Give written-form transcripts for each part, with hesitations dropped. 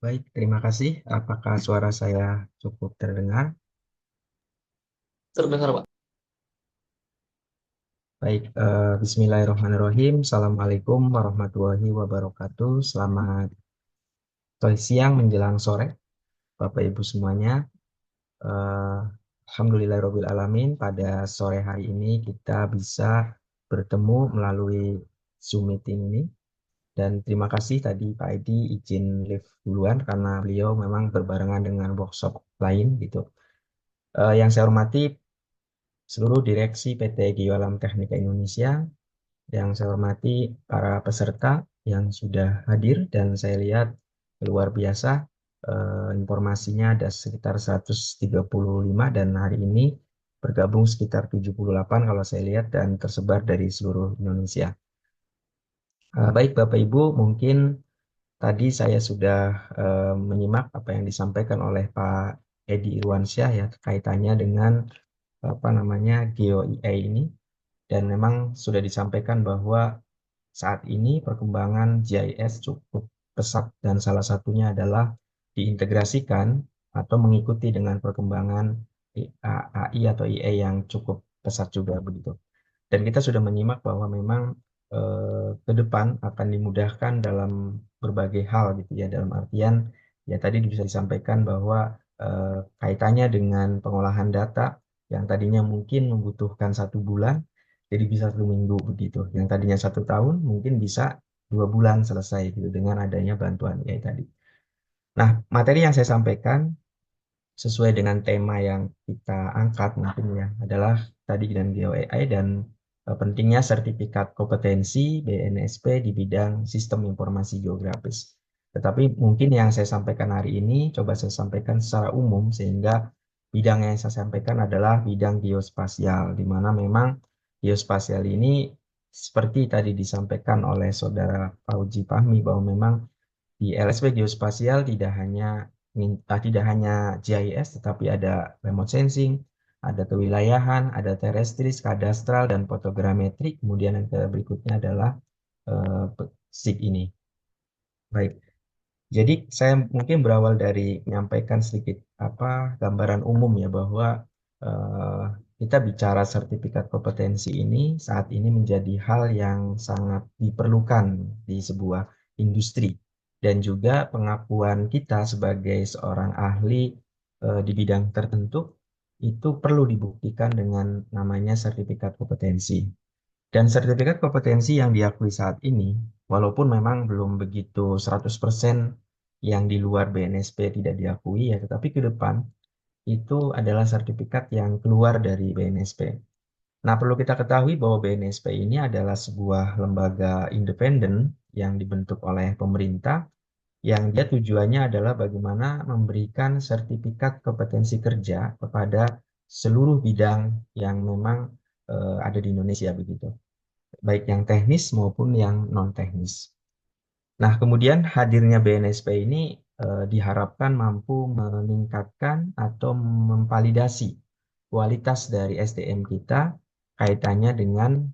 Baik, terima kasih. Apakah suara saya cukup terdengar? Terdengar, Pak. Baik, Bismillahirrahmanirrahim. Assalamualaikum warahmatullahi wabarakatuh. Selamat siang menjelang sore, Bapak Ibu semuanya. Eh, Alhamdulillahirrahmanirrahim. Pada sore hari ini kita bisa bertemu melalui Zoom meeting ini. Dan terima kasih tadi Pak Edi izin live duluan karena beliau memang berbarengan dengan workshop lain gitu. Yang saya hormati seluruh direksi PT Geoalam Teknika Indonesia, yang saya hormati para peserta yang sudah hadir dan saya lihat luar biasa, informasinya ada sekitar 135 dan hari ini bergabung sekitar 78 kalau saya lihat dan tersebar dari seluruh Indonesia. Baik Bapak Ibu, mungkin tadi saya sudah menyimak apa yang disampaikan oleh Pak Edi Irwansyah ya kaitannya dengan apa namanya GeoIA ini. Dan memang sudah disampaikan bahwa saat ini perkembangan GIS cukup pesat dan salah satunya adalah diintegrasikan atau mengikuti dengan perkembangan AI atau IA yang cukup pesat juga begitu. Dan kita sudah menyimak bahwa memang ke depan akan dimudahkan dalam berbagai hal gitu ya, dalam artian ya tadi bisa disampaikan bahwa kaitannya dengan pengolahan data yang tadinya mungkin membutuhkan 1 bulan jadi bisa 1 minggu begitu. Yang tadinya 1 tahun mungkin bisa 2 bulan selesai gitu dengan adanya bantuan AI tadi. Nah, materi yang saya sampaikan sesuai dengan tema yang kita angkat mungkin ya adalah tadi dan Geo AI dan pentingnya sertifikat kompetensi BNSP di bidang sistem informasi geografis. Tetapi mungkin yang saya sampaikan hari ini coba saya sampaikan secara umum sehingga bidang yang saya sampaikan adalah bidang geospasial di mana memang geospasial ini seperti tadi disampaikan oleh Saudara Fauji Fahmi bahwa memang di LSP geospasial tidak hanya GIS tetapi ada remote sensing, ada kewilayahan, ada terrestris, kadastral dan fotogrametri. Kemudian yang berikutnya adalah eh, SIG ini. Baik. Jadi saya mungkin berawal dari menyampaikan sedikit apa gambaran umum ya bahwa eh, kita bicara sertifikat kompetensi ini saat ini menjadi hal yang sangat diperlukan di sebuah industri dan juga pengakuan kita sebagai seorang ahli di bidang tertentu itu perlu dibuktikan dengan namanya sertifikat kompetensi. Dan sertifikat kompetensi yang diakui saat ini, walaupun memang belum begitu 100% yang di luar BNSP tidak diakui ya, tetapi ke depan itu adalah sertifikat yang keluar dari BNSP. Nah, perlu kita ketahui bahwa BNSP ini adalah sebuah lembaga independen yang dibentuk oleh pemerintah yang dia tujuannya adalah bagaimana memberikan sertifikat kompetensi kerja kepada seluruh bidang yang memang ada di Indonesia begitu baik yang teknis maupun yang non-teknis. Nah, kemudian hadirnya BNSP ini diharapkan mampu meningkatkan atau memvalidasi kualitas dari SDM kita kaitannya dengan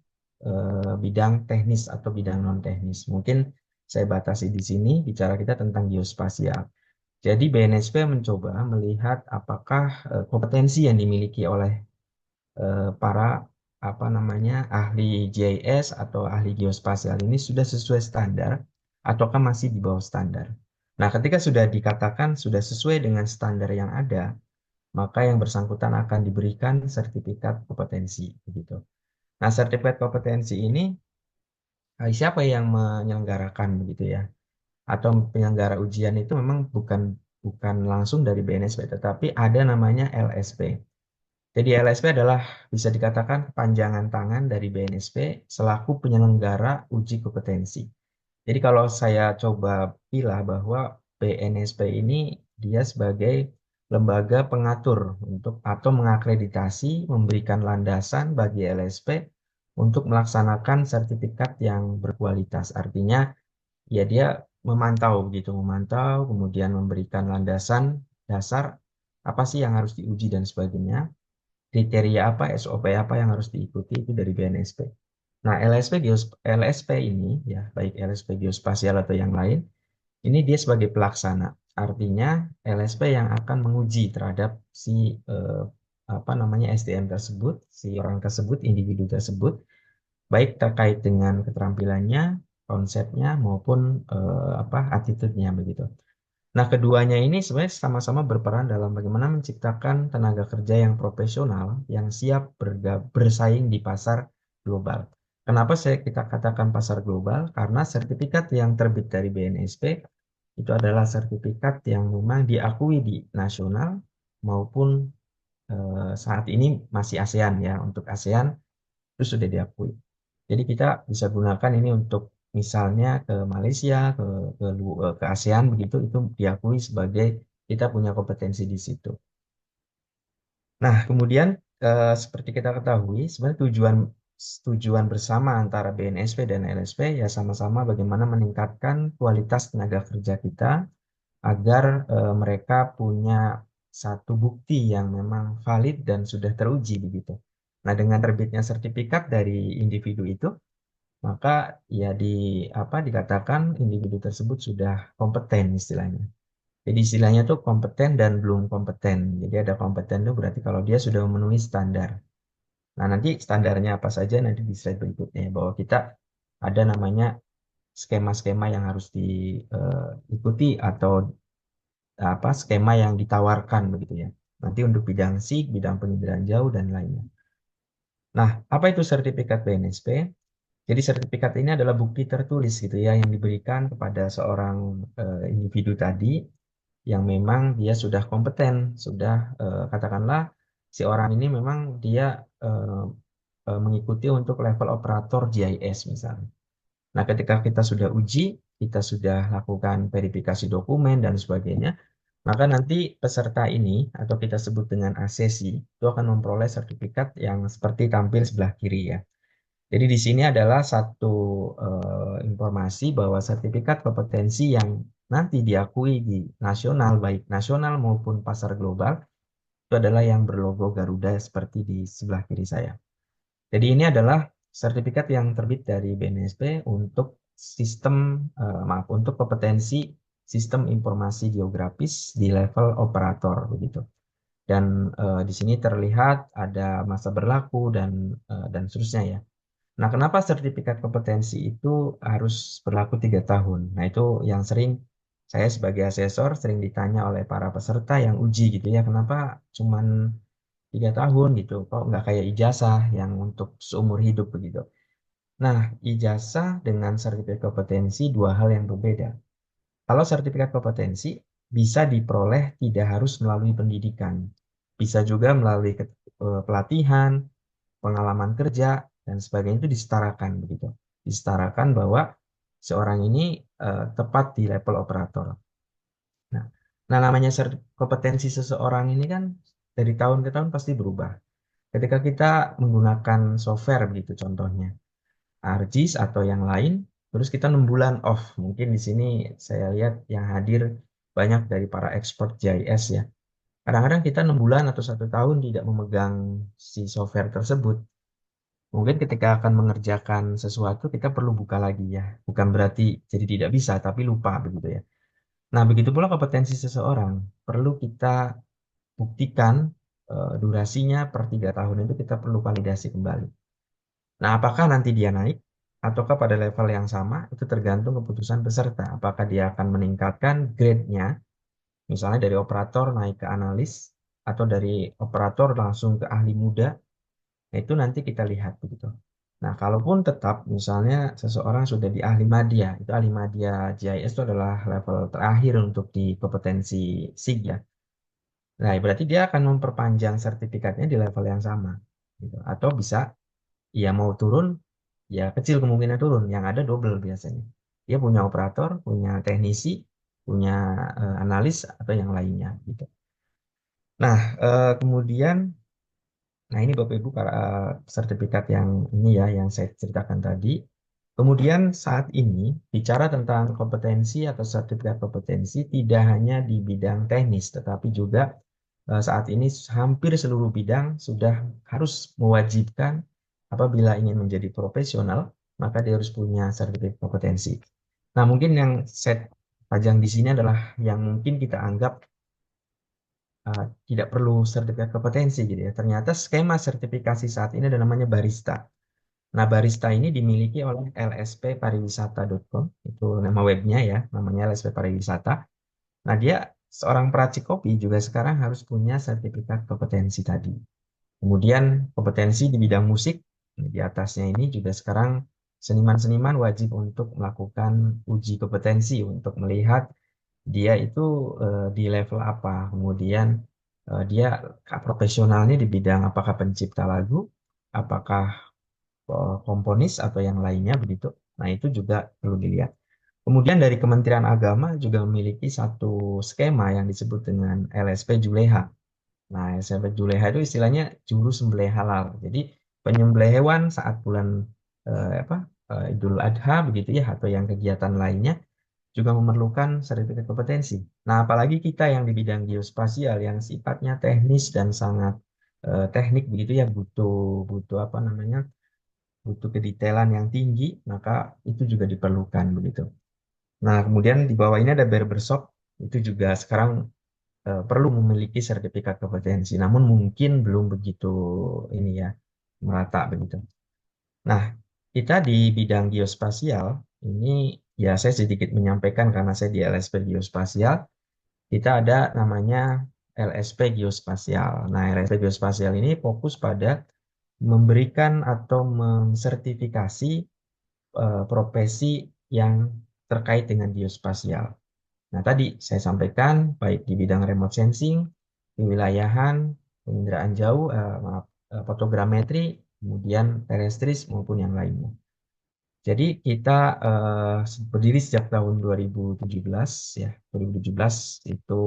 bidang teknis atau bidang non-teknis. Mungkin saya batasi di sini bicara kita tentang geospasial. Jadi BNSP mencoba melihat apakah kompetensi yang dimiliki oleh para apa namanya ahli GIS atau ahli geospasial ini sudah sesuai standar ataukah masih di bawah standar. Nah, ketika sudah dikatakan sudah sesuai dengan standar yang ada, maka yang bersangkutan akan diberikan sertifikat kompetensi begitu. Nah, sertifikat kompetensi ini siapa yang menyelenggarakan begitu ya? Atau penyelenggara ujian itu memang bukan bukan langsung dari BNSP tetapi ada namanya LSP. Jadi LSP adalah bisa dikatakan panjangan tangan dari BNSP selaku penyelenggara uji kompetensi. Jadi kalau saya coba pilah bahwa BNSP ini dia sebagai lembaga pengatur untuk atau mengakreditasi memberikan landasan bagi LSP untuk melaksanakan sertifikat yang berkualitas. Artinya ya dia memantau gitu, memantau kemudian memberikan landasan dasar apa sih yang harus diuji dan sebagainya kriteria apa, SOP apa yang harus diikuti itu dari BNSP. Nah, LSP ini ya, baik LSP geospasial atau yang lain, ini dia sebagai pelaksana. artinya LSP yang akan menguji terhadap si apa namanya SDM tersebut, si orang tersebut, individu tersebut, baik terkait dengan keterampilannya, konsepnya maupun apa attitude-nya begitu. Nah, keduanya ini sebenarnya sama-sama berperan dalam bagaimana menciptakan tenaga kerja yang profesional yang siap bersaing di pasar global. Kenapa kita katakan pasar global? Karena sertifikat yang terbit dari BNSP itu adalah sertifikat yang memang diakui di nasional maupun saat ini masih ASEAN ya. Untuk ASEAN itu sudah diakui. Jadi kita bisa gunakan ini untuk misalnya ke Malaysia, ke ASEAN begitu, itu diakui sebagai kita punya kompetensi di situ. Nah, kemudian seperti kita ketahui, sebenarnya tujuan bersama antara BNSP dan LSP ya sama-sama bagaimana meningkatkan kualitas tenaga kerja kita agar mereka punya satu bukti yang memang valid dan sudah teruji begitu. Nah, dengan terbitnya sertifikat dari individu itu, maka ya dikatakan individu tersebut sudah kompeten istilahnya. Jadi istilahnya tuh kompeten dan belum kompeten. Jadi ada kompeten itu berarti kalau dia sudah memenuhi standar. Nah, nanti standarnya apa saja nanti di slide berikutnya bahwa kita ada namanya skema-skema yang harus diikuti atau apa skema yang ditawarkan begitu ya. Nanti untuk bidang SIG, bidang penginderaan jauh dan lainnya. Nah, apa itu sertifikat BNSP? Jadi sertifikat ini adalah bukti tertulis gitu ya yang diberikan kepada seorang individu tadi yang memang dia sudah kompeten, sudah katakanlah si orang ini memang dia eh, mengikuti untuk level operator GIS misalnya. Nah, ketika kita sudah uji, kita sudah lakukan verifikasi dokumen dan sebagainya, maka nanti peserta ini atau kita sebut dengan ASESI itu akan memperoleh sertifikat yang seperti tampil sebelah kiri ya. Jadi di sini adalah satu informasi bahwa sertifikat kompetensi yang nanti diakui di nasional, baik nasional maupun pasar global, itu adalah yang berlogo Garuda seperti di sebelah kiri saya. Jadi ini adalah sertifikat yang terbit dari BNSP untuk untuk kompetensi sistem informasi geografis di level operator begitu. Dan di sini terlihat ada masa berlaku dan seterusnya ya. Nah, kenapa sertifikat kompetensi itu harus berlaku 3 tahun? Nah, itu yang sering saya sebagai asesor sering ditanya oleh para peserta yang uji gitu ya, kenapa cuman 3 tahun gitu? Kok nggak kayak ijazah yang untuk seumur hidup begitu? Nah, ijazah dengan sertifikat kompetensi dua hal yang berbeda. Kalau sertifikat kompetensi bisa diperoleh tidak harus melalui pendidikan, bisa juga melalui pelatihan, pengalaman kerja dan sebagainya itu disetarakan begitu. Disetarakan bahwa seorang ini tepat di level operator. Nah, namanya kompetensi seseorang ini kan dari tahun ke tahun pasti berubah. Ketika kita menggunakan software begitu contohnya, ArcGIS atau yang lain, terus kita 6 bulan off. Mungkin di sini saya lihat yang hadir banyak dari para expert GIS ya. Kadang-kadang kita 6 bulan atau 1 tahun tidak memegang si software tersebut. Mungkin ketika akan mengerjakan sesuatu, kita perlu buka lagi ya. Bukan berarti jadi tidak bisa, tapi lupa begitu ya. Nah, begitu pula kompetensi seseorang. Perlu kita buktikan durasinya per 3 tahun itu kita perlu validasi kembali. Nah, apakah nanti dia naik ataukah pada level yang sama, itu tergantung keputusan peserta. Apakah dia akan meningkatkan grade-nya, misalnya dari operator naik ke analis, atau dari operator langsung ke ahli muda. Nah, itu nanti kita lihat begitu. Nah, kalaupun tetap misalnya seseorang sudah di ahli madya, itu ahli madya GIS itu adalah level terakhir untuk di kompetensi SIG ya. Nah, berarti dia akan memperpanjang sertifikatnya di level yang sama. Gitu. Atau bisa, ya mau turun, ya kecil kemungkinan turun. Yang ada double biasanya. Dia punya operator, punya teknisi, punya analis, atau yang lainnya. Gitu. Nah, kemudian nah, ini Bapak Ibu para sertifikat yang ini ya yang saya ceritakan tadi. Kemudian saat ini bicara tentang kompetensi atau sertifikat kompetensi tidak hanya di bidang teknis, tetapi juga saat ini hampir seluruh bidang sudah harus mewajibkan apabila ingin menjadi profesional, maka dia harus punya sertifikat kompetensi. Nah, mungkin yang saya Tajang di sini adalah yang mungkin kita anggap tidak perlu sertifikat kompetensi gitu ya. Ternyata skema sertifikasi saat ini ada namanya barista. Nah, barista ini dimiliki oleh lsppariwisata.com, itu nama webnya ya, namanya LSP Pariwisata. Nah, dia seorang peracik kopi juga sekarang harus punya sertifikat kompetensi tadi. Kemudian kompetensi di bidang musik, di atasnya ini juga sekarang seniman-seniman wajib untuk melakukan uji kompetensi untuk melihat dia itu di level apa. Kemudian dia profesionalnya di bidang apakah pencipta lagu, apakah komponis atau yang lainnya begitu. Nah, itu juga perlu dilihat. Kemudian dari Kementerian Agama juga memiliki satu skema yang disebut dengan LSP Juleha. Nah, LSP Juleha itu istilahnya juru sembelih halal. Jadi penyembelih hewan saat bulan Idul Adha begitu ya, atau yang kegiatan lainnya juga memerlukan sertifikat kompetensi. Nah, apalagi kita yang di bidang geospasial yang sifatnya teknis dan sangat teknik begitu ya, butuh butuh apa namanya, butuh kedetailan yang tinggi, maka itu juga diperlukan begitu. Nah, kemudian di bawah ini ada barbershop, itu juga sekarang perlu memiliki sertifikat kompetensi, namun mungkin belum begitu ini ya, merata begitu. Nah, kita di bidang geospasial ini ya saya sedikit menyampaikan karena saya di LSP Geospasial, kita ada namanya LSP Geospasial. Nah, LSP Geospasial ini fokus pada memberikan atau mensertifikasi profesi yang terkait dengan geospasial. Nah, tadi saya sampaikan baik di bidang remote sensing, kewilayahan, penginderaan jauh, fotogrametri, kemudian terestris maupun yang lainnya. Jadi kita berdiri sejak tahun 2017 ya, 2017 itu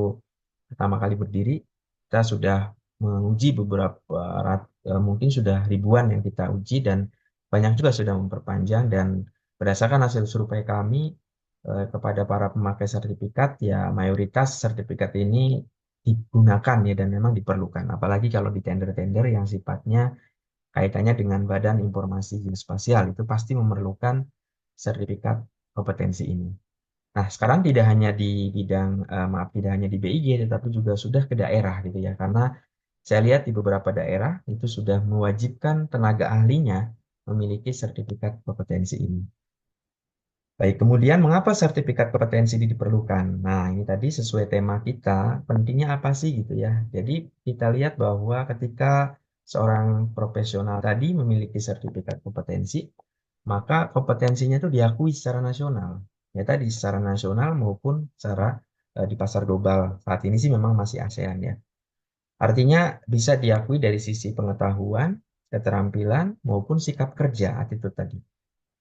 pertama kali berdiri. Kita sudah menguji beberapa mungkin sudah ribuan yang kita uji dan banyak juga sudah memperpanjang, dan berdasarkan hasil survei kami kepada para pemakai sertifikat ya mayoritas sertifikat ini digunakan ya dan memang diperlukan, apalagi kalau di tender-tender yang sifatnya kaitannya dengan Badan Informasi Geospasial itu pasti memerlukan sertifikat kompetensi ini. Nah, sekarang tidak hanya di bidang maaf tidak hanya di BIG tetapi juga sudah ke daerah gitu ya. Karena saya lihat di beberapa daerah itu sudah mewajibkan tenaga ahlinya memiliki sertifikat kompetensi ini. Baik, kemudian mengapa sertifikat kompetensi ini diperlukan? Nah, ini tadi sesuai tema kita, pentingnya apa sih gitu ya. Jadi kita lihat bahwa ketika seorang profesional tadi memiliki sertifikat kompetensi, maka kompetensinya itu diakui secara nasional. Ya tadi secara nasional maupun secara di pasar global. Saat ini sih memang masih ASEAN ya. Artinya bisa diakui dari sisi pengetahuan, keterampilan maupun sikap kerja attitude tadi.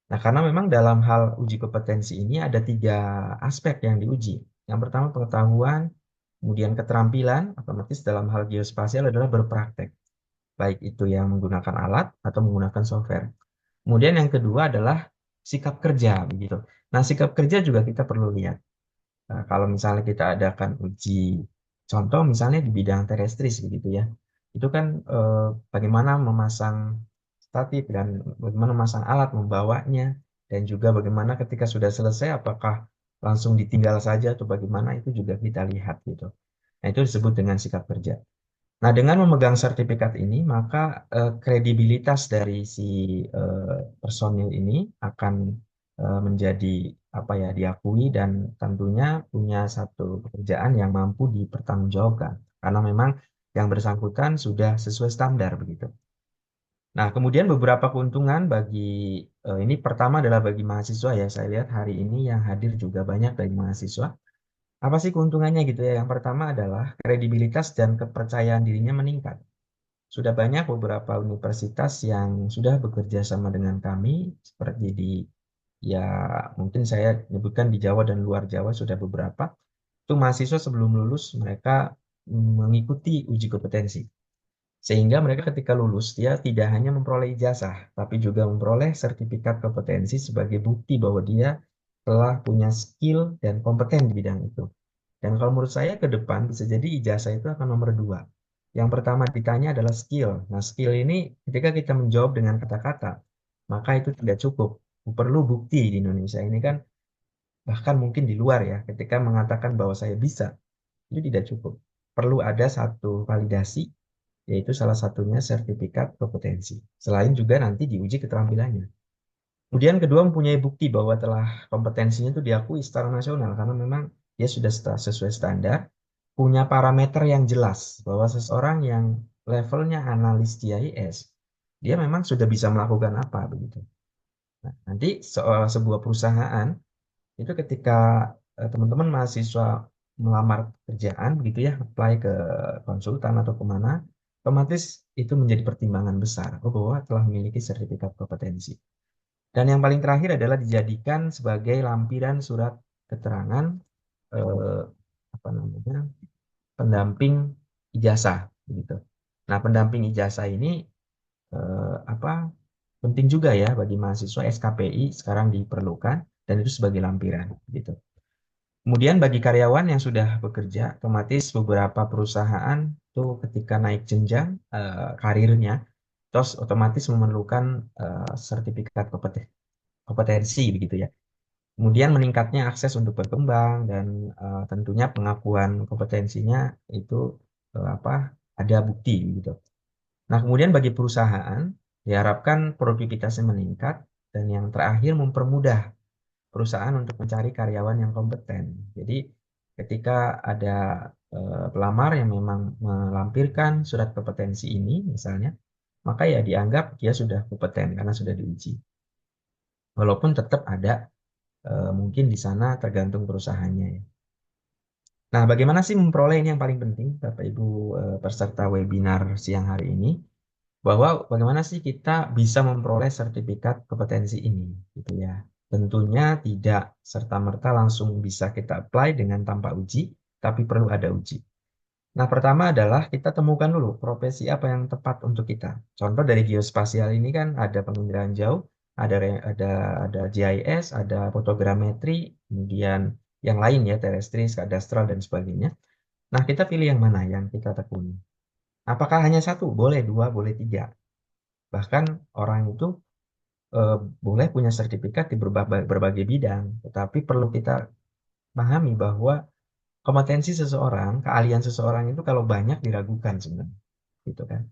Nah, karena memang dalam hal uji kompetensi ini ada tiga aspek yang diuji. Yang pertama pengetahuan, kemudian keterampilan, otomatis dalam hal geospasial adalah berpraktek. Baik itu yang menggunakan alat atau menggunakan software. Kemudian yang kedua adalah sikap kerja, begitu. Nah, sikap kerja juga kita perlu lihat. Nah, kalau misalnya kita adakan uji, contoh misalnya di bidang terestris, begitu ya. Itu kan bagaimana memasang statif dan bagaimana memasang alat membawanya dan juga bagaimana ketika sudah selesai apakah langsung ditinggal saja atau bagaimana itu juga kita lihat gitu. Nah, itu disebut dengan sikap kerja. Nah, dengan memegang sertifikat ini maka kredibilitas dari si personil ini akan menjadi apa ya diakui dan tentunya punya satu pekerjaan yang mampu dipertanggungjawabkan karena memang yang bersangkutan sudah sesuai standar begitu. Nah, kemudian beberapa keuntungan bagi ini pertama adalah bagi mahasiswa ya. Saya lihat hari ini yang hadir juga banyak dari mahasiswa. Apa sih keuntungannya gitu ya? Yang pertama adalah kredibilitas dan kepercayaan dirinya meningkat. Sudah banyak beberapa universitas yang sudah bekerja sama dengan kami, seperti di ya mungkin saya nyebutkan di Jawa dan luar Jawa sudah beberapa. Itu mahasiswa sebelum lulus mereka mengikuti uji kompetensi. Sehingga mereka ketika lulus, dia tidak hanya memperoleh ijazah, tapi juga memperoleh sertifikat kompetensi sebagai bukti bahwa dia telah punya skill dan kompeten di bidang itu. Dan kalau menurut saya ke depan bisa jadi ijazah itu akan nomor dua. Yang pertama ditanya adalah skill. Nah, skill ini ketika kita menjawab dengan kata-kata, maka itu tidak cukup. Perlu bukti di Indonesia ini kan bahkan mungkin di luar ya, ketika mengatakan bahwa saya bisa, itu tidak cukup. Perlu ada satu validasi, yaitu salah satunya sertifikat kompetensi. Selain juga nanti diuji keterampilannya. Kemudian kedua mempunyai bukti bahwa telah kompetensinya itu diakui secara nasional karena memang dia sudah sesuai standar, punya parameter yang jelas bahwa seseorang yang levelnya analis GIS, dia memang sudah bisa melakukan apa begitu. Nah, nanti sebuah perusahaan itu ketika teman-teman mahasiswa melamar kerjaan begitu ya, apply ke konsultan atau kemana, otomatis itu menjadi pertimbangan besar bahwa telah memiliki sertifikat kompetensi. Dan yang paling terakhir adalah dijadikan sebagai lampiran surat keterangan eh, apa namanya pendamping ijazah begitu. Nah, pendamping ijazah ini apa penting juga ya bagi mahasiswa SKPI sekarang diperlukan dan itu sebagai lampiran gitu. Kemudian bagi karyawan yang sudah bekerja, otomatis beberapa perusahaan tuh ketika naik jenjang karirnya, terus otomatis memerlukan sertifikat kompetensi begitu ya. Kemudian meningkatnya akses untuk berkembang dan tentunya pengakuan kompetensinya itu apa ada bukti gitu. Nah, kemudian bagi perusahaan diharapkan produktivitasnya meningkat dan yang terakhir mempermudah perusahaan untuk mencari karyawan yang kompeten. Jadi ketika ada pelamar yang memang melampirkan surat kompetensi ini misalnya, maka ya dianggap dia sudah kompeten karena sudah diuji. Walaupun tetap ada mungkin di sana tergantung perusahaannya ya. Nah, bagaimana sih memperoleh ini yang paling penting, Bapak Ibu peserta webinar siang hari ini, bahwa bagaimana sih kita bisa memperoleh sertifikat kompetensi ini, gitu ya. Tentunya tidak serta-merta langsung bisa kita apply dengan tanpa uji, tapi perlu ada uji. Nah, pertama adalah kita temukan dulu profesi apa yang tepat untuk kita. Contoh dari geospasial ini kan ada penginderaan jauh, ada ada GIS, ada fotogrametri, kemudian yang lain ya, terestris, kadastral dan sebagainya. Nah, kita pilih yang mana yang kita tekuni. Apakah hanya satu? Boleh dua, boleh tiga. Bahkan orang itu eh, boleh punya sertifikat di berbagai bidang, tetapi perlu kita pahami bahwa kompetensi seseorang, keahlian seseorang itu kalau banyak diragukan sebenarnya, gitu kan.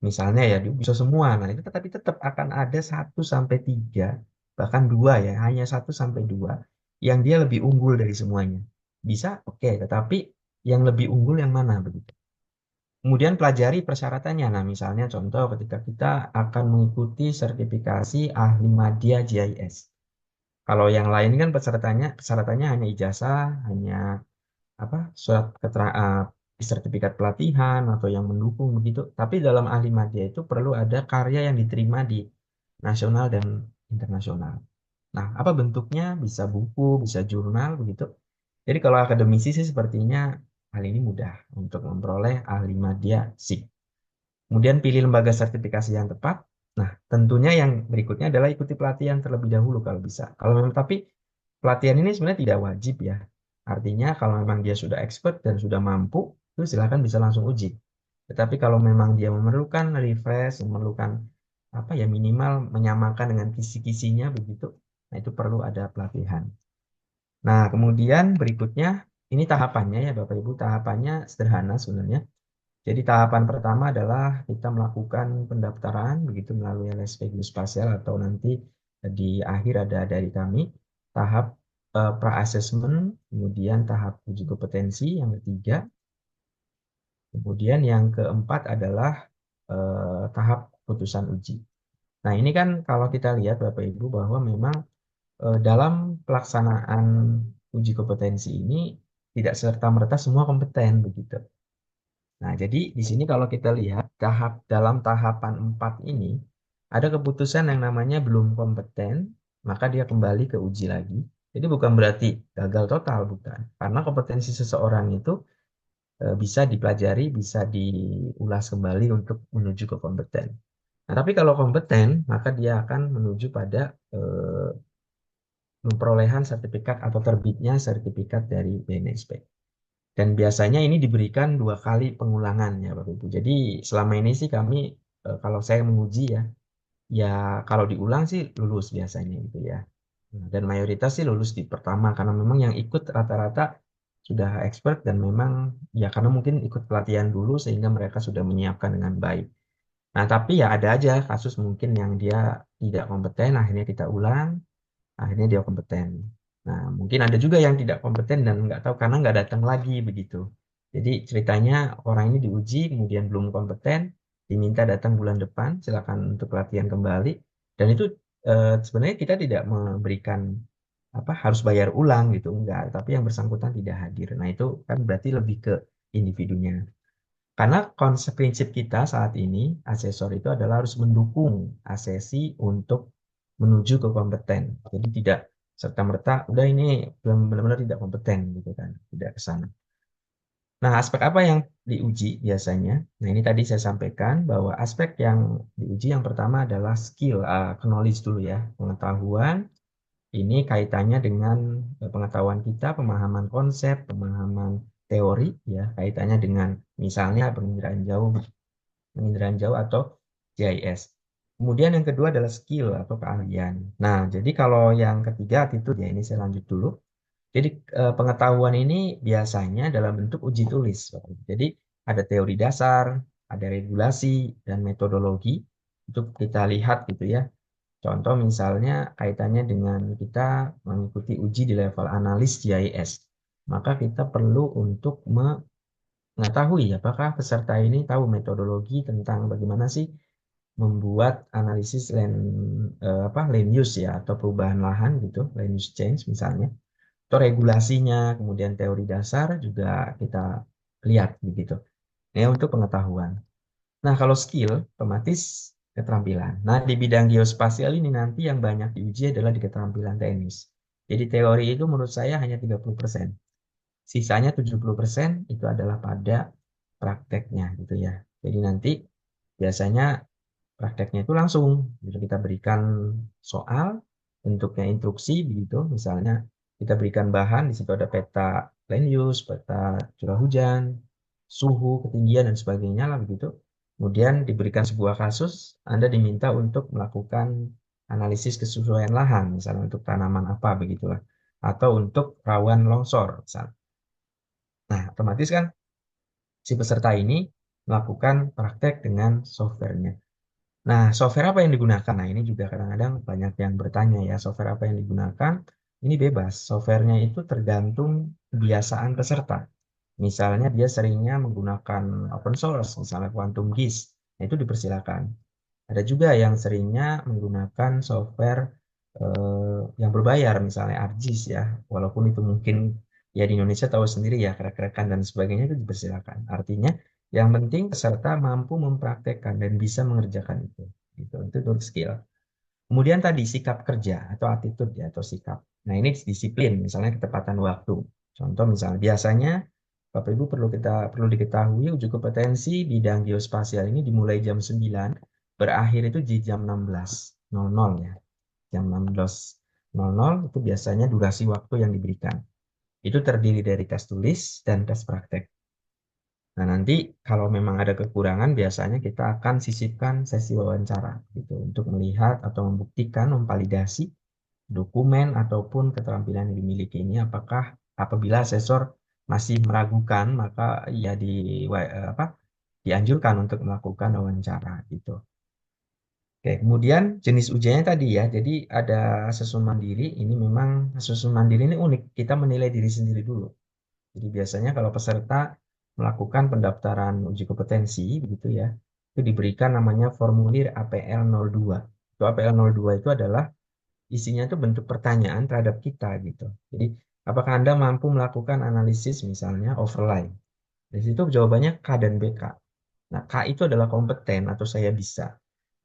Misalnya ya dia bisa semua, nah itu tetapi tetap akan ada satu sampai tiga, bahkan dua ya, hanya satu sampai dua yang dia lebih unggul dari semuanya. Bisa, oke, tetapi yang lebih unggul yang mana begitu. Kemudian pelajari persyaratannya. Nah, misalnya contoh ketika kita akan mengikuti sertifikasi ahli media GIS. Kalau yang lain kan persyaratannya hanya ijazah, hanya apa surat keterangan sertifikat pelatihan atau yang mendukung begitu. Tapi dalam ahli media itu perlu ada karya yang diterima di nasional dan internasional. Nah, apa bentuknya? Bisa buku, bisa jurnal begitu. Jadi kalau akademisi sih sepertinya hal ini mudah untuk memperoleh ahli media SIG. Kemudian pilih lembaga sertifikasi yang tepat. Nah, tentunya yang berikutnya adalah ikuti pelatihan terlebih dahulu kalau bisa. Kalau memang tapi pelatihan ini sebenarnya tidak wajib ya. Artinya kalau memang dia sudah expert dan sudah mampu, itu silakan bisa langsung uji. Tetapi kalau memang dia memerlukan refresh, memerlukan apa ya minimal menyamakan dengan kisi-kisinya begitu, nah itu perlu ada pelatihan. Nah, kemudian berikutnya ini tahapannya ya Bapak Ibu, tahapannya sederhana sebenarnya. Jadi tahapan pertama adalah kita melakukan pendaftaran begitu melalui LSP Geospasial atau nanti di akhir ada dari kami tahap pra-assessment, kemudian tahap uji kompetensi yang ketiga, kemudian yang keempat adalah tahap putusan uji. Nah, ini kan kalau kita lihat Bapak Ibu bahwa memang dalam pelaksanaan uji kompetensi ini tidak serta-merta semua kompeten begitu. Nah, jadi di sini kalau kita lihat dalam tahapan 4 ini ada keputusan yang namanya belum kompeten, maka dia kembali ke uji lagi. Jadi bukan berarti gagal total, bukan. Karena kompetensi seseorang itu bisa dipelajari, bisa diulas kembali untuk menuju ke kompeten. Nah, tapi kalau kompeten, maka dia akan menuju pada eh, perolehan sertifikat atau terbitnya sertifikat dari BNSP. Dan biasanya ini diberikan 2 kali pengulangan ya Bapak Ibu. Jadi selama ini sih kami kalau saya menguji ya, ya kalau diulang sih lulus biasanya gitu ya. Nah, dan mayoritas sih lulus di pertama karena memang yang ikut rata-rata sudah expert dan memang ya karena mungkin ikut pelatihan dulu sehingga mereka sudah menyiapkan dengan baik. Nah, tapi ya ada aja kasus mungkin yang dia tidak kompeten, akhirnya kita ulang, akhirnya dia kompeten. Nah, mungkin ada juga yang tidak kompeten dan nggak tahu karena nggak datang lagi begitu. Jadi ceritanya orang ini diuji, kemudian belum kompeten, diminta datang bulan depan, silakan untuk latihan kembali. Dan itu sebenarnya kita tidak memberikan apa harus bayar ulang gitu, enggak. Tapi yang bersangkutan tidak hadir. Nah, itu kan berarti lebih ke individunya. Karena konsep prinsip kita saat ini, asesor itu adalah harus mendukung asesi untuk menuju ke kompeten. Jadi tidak serta-merta, udah ini belum benar-benar tidak kompeten gitu kan, tidak ke sana. Nah, aspek apa yang diuji biasanya? Nah, ini tadi saya sampaikan bahwa aspek yang diuji yang pertama adalah skill, knowledge dulu ya, pengetahuan. Ini kaitannya dengan pengetahuan kita, pemahaman konsep, pemahaman teori, ya, kaitannya dengan misalnya penginderaan jauh atau GIS. Kemudian yang kedua adalah skill atau keahlian. Nah, jadi kalau yang ketiga attitude ya ini saya lanjut dulu. Jadi pengetahuan ini biasanya dalam bentuk uji tulis. Jadi ada teori dasar, ada regulasi dan metodologi. Itu kita lihat gitu ya. Contoh misalnya kaitannya dengan kita mengikuti uji di level analis GIS. Maka kita perlu untuk mengetahui apakah peserta ini tahu metodologi tentang bagaimana sih membuat analisis land use ya atau perubahan lahan gitu, land use change misalnya. Atau regulasinya, kemudian teori dasar juga kita lihat begitu. Ini untuk pengetahuan. Nah, kalau skill, otomatis keterampilan. Nah, di bidang geospasial ini nanti yang banyak diuji adalah di keterampilan teknis. Jadi teori itu menurut saya hanya 30%. Sisanya 70% itu adalah pada prakteknya gitu ya. Jadi nanti biasanya prakteknya itu langsung. Jadi kita berikan soal, bentuknya instruksi begitu. Misalnya kita berikan bahan, di situ ada peta land use, peta curah hujan, suhu, ketinggian, dan sebagainya lah begitu. Kemudian diberikan sebuah kasus, Anda diminta untuk melakukan analisis kesesuaian lahan, misalnya untuk tanaman apa begitulah. Atau untuk rawan longsor, misalnya. Nah, otomatis kan si peserta ini melakukan praktek dengan softwarenya. Nah, software apa yang digunakan? Nah, ini juga kadang-kadang banyak yang bertanya ya, software apa yang digunakan? Ini bebas. Softwarenya itu tergantung kebiasaan peserta. Misalnya dia seringnya menggunakan open source, misalnya Quantum GIS. Nah, itu dipersilakan. Ada juga yang seringnya menggunakan software yang berbayar, misalnya ArcGIS ya. Walaupun itu mungkin ya di Indonesia tahu sendiri ya, krek-krekan dan sebagainya itu dipersilakan. Artinya yang penting peserta mampu mempraktekkan dan bisa mengerjakan itu. Gitu. Itu untuk skill. Kemudian tadi sikap kerja atau attitude ya atau sikap. Nah, ini disiplin, misalnya ketepatan waktu. Contoh misalnya biasanya Bapak Ibu perlu diketahui uji kompetensi bidang geospasial ini dimulai jam 9, berakhir itu di jam 16.00 ya. Jam 16.00 itu biasanya durasi waktu yang diberikan. Itu terdiri dari tes tulis dan tes praktek. Nah, nanti kalau memang ada kekurangan, biasanya kita akan sisipkan sesi wawancara gitu untuk melihat atau membuktikan, memvalidasi dokumen ataupun keterampilan yang dimiliki ini apakah apabila asesor masih meragukan, maka ya dianjurkan untuk melakukan wawancara gitu. Oke, kemudian jenis ujiannya tadi ya. Jadi ada asesmen mandiri, ini memang asesmen mandiri ini unik. Kita menilai diri sendiri dulu. Jadi biasanya kalau peserta melakukan pendaftaran uji kompetensi begitu ya, itu diberikan namanya formulir APL 02. Itu APL 02 itu adalah isinya itu bentuk pertanyaan terhadap kita gitu. Jadi apakah Anda mampu melakukan analisis misalnya overlay? Di situ jawabannya K dan BK. Nah, K itu adalah kompeten atau saya bisa.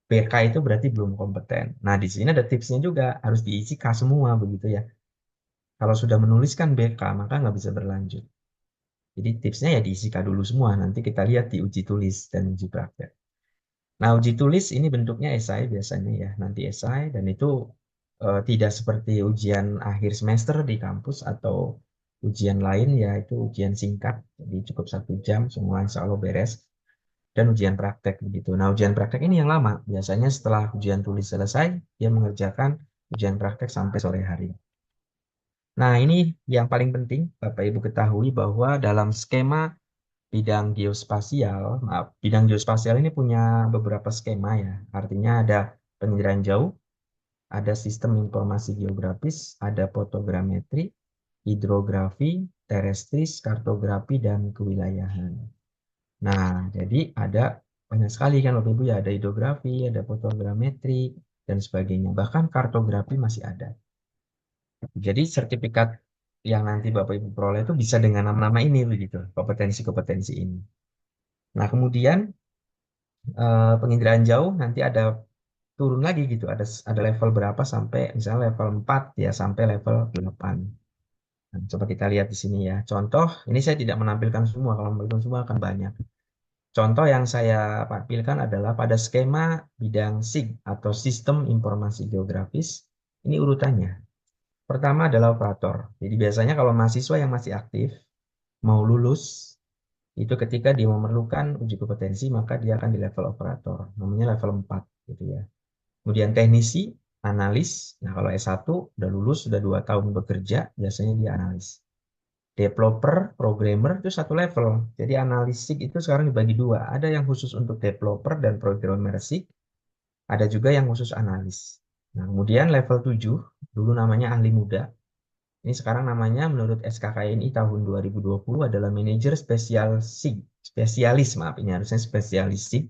BK itu berarti belum kompeten. Nah, di sini ada tipsnya juga, harus diisi K semua begitu ya. Kalau sudah menuliskan BK, maka nggak bisa berlanjut. Jadi tipsnya ya diisi K dulu semua, nanti kita lihat di uji tulis dan uji praktek. Nah, uji tulis ini bentuknya esai biasanya ya, nanti esai, dan itu tidak seperti ujian akhir semester di kampus atau ujian lain ya, itu ujian singkat, jadi cukup 1 jam, semua insya Allah beres, dan ujian praktek begitu. Nah, ujian praktek ini yang lama, biasanya setelah ujian tulis selesai, dia mengerjakan ujian praktek sampai sore hari. Nah, ini yang paling penting Bapak Ibu ketahui bahwa dalam skema bidang geospasial, maaf, bidang geospasial ini punya beberapa skema ya. Artinya ada penginderaan jauh, ada sistem informasi geografis, ada fotogrametri, hidrografi, terestris, kartografi, dan kewilayahan. Nah, jadi ada banyak sekali kan Bapak Ibu ya, ada hidrografi, ada fotogrametri, dan sebagainya. Bahkan kartografi masih ada. Jadi sertifikat yang nanti Bapak Ibu peroleh itu bisa dengan nama-nama ini begitu, kompetensi-kompetensi ini. Nah, kemudian penginderaan jauh nanti ada turun lagi gitu, ada level berapa sampai misalnya level 4 ya sampai level 8. Nah, coba kita lihat di sini ya. Contoh, ini saya tidak menampilkan semua, kalau menampilkan semua akan banyak. Contoh yang saya tampilkan adalah pada skema bidang SIG atau Sistem Informasi Geografis. Ini urutannya. Pertama adalah operator. Jadi biasanya kalau mahasiswa yang masih aktif mau lulus, itu ketika dia memerlukan uji kompetensi, maka dia akan di level operator. Namanya level 4 gitu ya. Kemudian teknisi, analis. Nah, kalau S1 udah lulus, sudah 2 tahun bekerja, biasanya dia analis. Developer, programmer itu satu level. Jadi analis SIG itu sekarang dibagi dua. Ada yang khusus untuk developer dan programmer SIG, ada juga yang khusus analis. Nah, kemudian level 7, dulu namanya ahli muda. Ini sekarang namanya menurut SKKNI tahun 2020 adalah manajer spesial SIG. Spesialis, maaf ini harusnya spesialis SIG.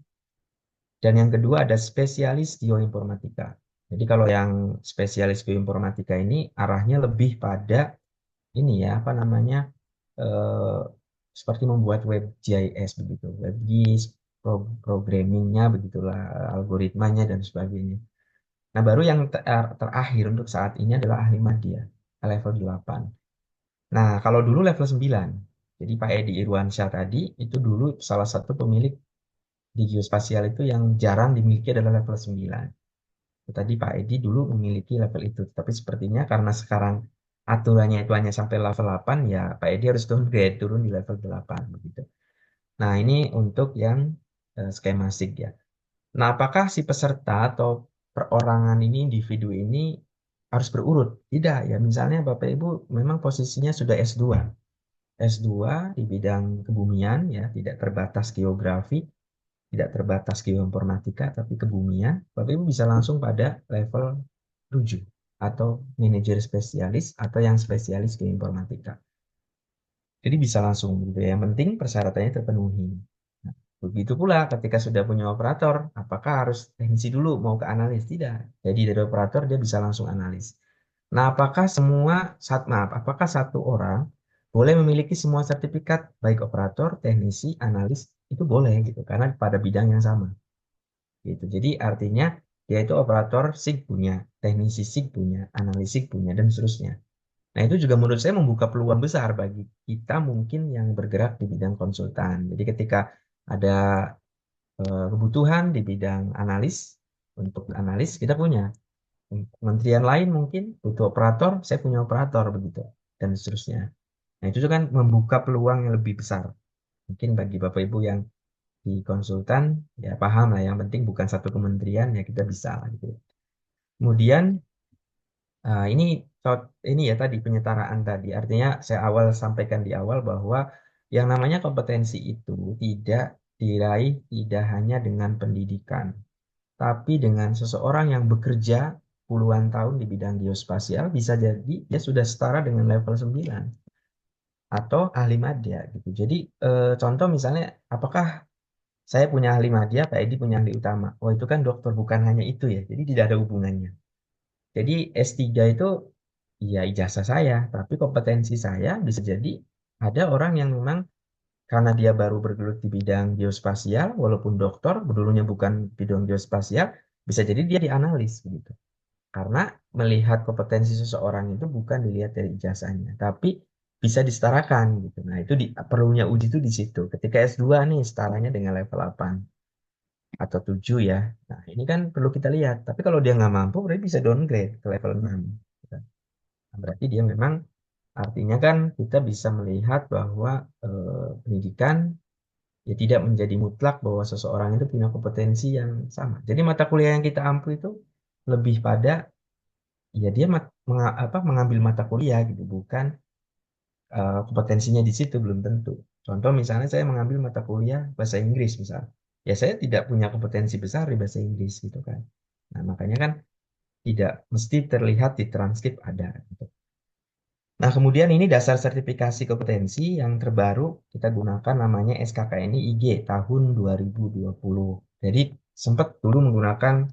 Dan yang kedua ada spesialis geoinformatika. Jadi kalau yang spesialis geoinformatika ini arahnya lebih pada ini ya, apa namanya, eh, seperti membuat web GIS begitu, web GIS, programmingnya begitulah, algoritmanya dan sebagainya. Nah, baru yang terakhir untuk saat ini adalah ahli media, level 8. Nah, kalau dulu level 9, jadi Pak Edi Irwansyah tadi, itu dulu salah satu pemilik di geospasial itu yang jarang dimiliki adalah level 9. Tadi Pak Edi dulu memiliki level itu, tapi sepertinya karena sekarang aturannya itu hanya sampai level 8, ya Pak Edi harus downgrade, turun di level 8 begitu. Nah, ini untuk yang skema SIG ya. Nah, apakah si peserta atau perorangan ini, individu ini harus berurut? Tidak ya, misalnya Bapak Ibu memang posisinya sudah S2. S2 di bidang kebumian ya, tidak terbatas geografi, tidak terbatas geoinformatika, tapi kebumian, Bapak Ibu bisa langsung pada level 7 atau manajer spesialis atau yang spesialis geoinformatika. Jadi bisa langsung gitu ya. Yang penting persyaratannya terpenuhi. Nah, begitu pula ketika sudah punya operator, apakah harus teknisi dulu mau ke analis? Tidak. Jadi dari operator dia bisa langsung analis. Nah, apakah satu orang boleh memiliki semua sertifikat baik operator, teknisi, analis itu boleh gitu karena pada bidang yang sama gitu. Jadi artinya dia itu operator SIG punya, teknisi SIG punya, analis SIG punya dan seterusnya. Nah, itu juga menurut saya membuka peluang besar bagi kita mungkin yang bergerak di bidang konsultan. Jadi ketika ada kebutuhan di bidang analis, untuk analis kita punya. Kementerian lain mungkin butuh operator, saya punya operator begitu dan seterusnya. Nah, itu kan membuka peluang yang lebih besar. Mungkin bagi Bapak Ibu yang di konsultan ya paham lah, yang penting bukan satu kementerian ya kita bisa lah gitu. Kemudian ini ini ya tadi penyetaraan tadi. Artinya saya awal sampaikan di awal bahwa yang namanya kompetensi itu tidak diraih tidak hanya dengan pendidikan, tapi dengan seseorang yang bekerja puluhan tahun di bidang geospasial bisa jadi dia sudah setara dengan level 9 atau ahli madya gitu. Jadi contoh misalnya apakah saya punya ahli madya, Pak Edi punya ahli utama. Oh, itu kan dokter, bukan hanya itu ya. Jadi tidak ada hubungannya. Jadi S3 itu ya ijazah saya, tapi kompetensi saya bisa jadi ada orang yang memang karena dia baru bergelut di bidang geospasial, walaupun dokter, dulunya bukan bidang geospasial, bisa jadi dia dianalis begitu. Karena melihat kompetensi seseorang itu bukan dilihat dari ijazahnya, tapi bisa disetarakan gitu. Nah, itu perlunya uji itu di situ. Ketika S2 nih setaranya dengan level 8 atau 7 ya. Nah, ini kan perlu kita lihat. Tapi kalau dia nggak mampu, berarti bisa downgrade ke level 6. Nah, berarti dia memang artinya kan kita bisa melihat bahwa pendidikan ya tidak menjadi mutlak bahwa seseorang itu punya kompetensi yang sama. Jadi mata kuliah yang kita ampu itu lebih pada ya dia mengambil mata kuliah gitu, bukan kompetensinya di situ belum tentu. Contoh misalnya saya mengambil mata kuliah bahasa Inggris misalnya, ya saya tidak punya kompetensi besar di bahasa Inggris gitu kan. Nah makanya kan tidak mesti terlihat di transkrip ada gitu. Nah, kemudian ini dasar sertifikasi kompetensi yang terbaru kita gunakan namanya SKKNI IG tahun 2020. Jadi sempat dulu menggunakan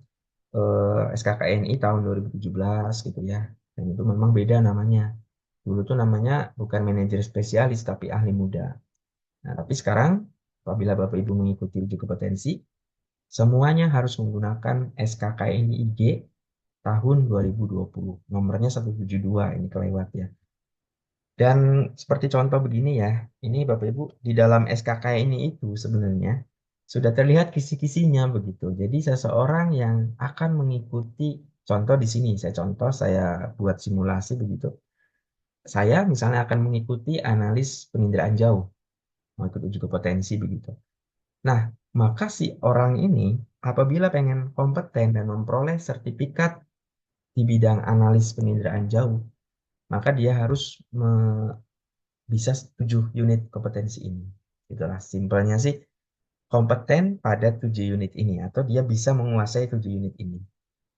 SKKNI tahun 2017 gitu ya. Dan itu memang beda namanya. Dulu tuh namanya bukan manajer spesialis tapi ahli muda. Nah, tapi sekarang apabila Bapak Ibu mengikuti uji kompetensi, semuanya harus menggunakan SKKNI IG tahun 2020. Nomornya 172 ini kelewat ya. Dan seperti contoh begini ya, ini Bapak Ibu di dalam SKK ini itu sebenarnya sudah terlihat kisi-kisinya begitu. Jadi seseorang yang akan mengikuti contoh di sini, saya buat simulasi begitu. Saya misalnya akan mengikuti analis penginderaan jauh, mau ikut uji kompetensi begitu. Nah, maka si orang ini apabila pengen kompeten dan memperoleh sertifikat di bidang analis penginderaan jauh, maka dia harus bisa 7 unit kompetensi ini. Itulah simpelnya sih kompeten pada 7 unit ini atau dia bisa menguasai 7 unit ini.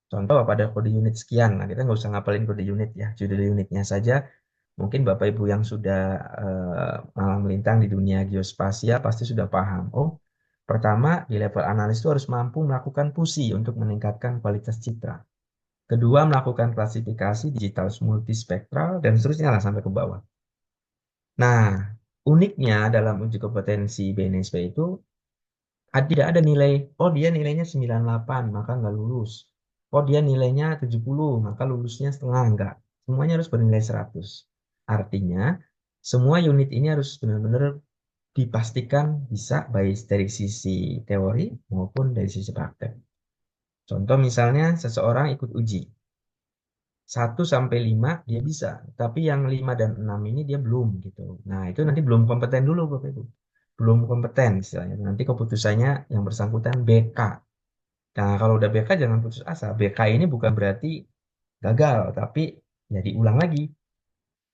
Contoh pada kode unit sekian, nah kita nggak usah ngapalin kode unit ya, judul unitnya saja. Mungkin Bapak Ibu yang sudah malang melintang di dunia geospasial pasti sudah paham. Oh, pertama di level analis itu harus mampu melakukan fusi untuk meningkatkan kualitas citra. Kedua, melakukan klasifikasi digital multispektral dan seterusnya lah sampai ke bawah. Nah, uniknya dalam uji kompetensi BNSP itu tidak ada nilai, oh dia nilainya 98, maka nggak lulus. Oh dia nilainya 70, maka lulusnya setengah, enggak. Semuanya harus bernilai 100. Artinya, semua unit ini harus benar-benar dipastikan bisa baik dari sisi teori maupun dari sisi praktek. Contoh misalnya seseorang ikut uji. 1 sampai 5 dia bisa, tapi yang 5 dan 6 ini dia belum gitu. Nah, itu nanti belum kompeten dulu Bapak Ibu. Belum kompeten istilahnya. Nanti keputusannya yang bersangkutan BK. Nah, kalau udah BK jangan putus asa. BK ini bukan berarti gagal, tapi ya diulang lagi.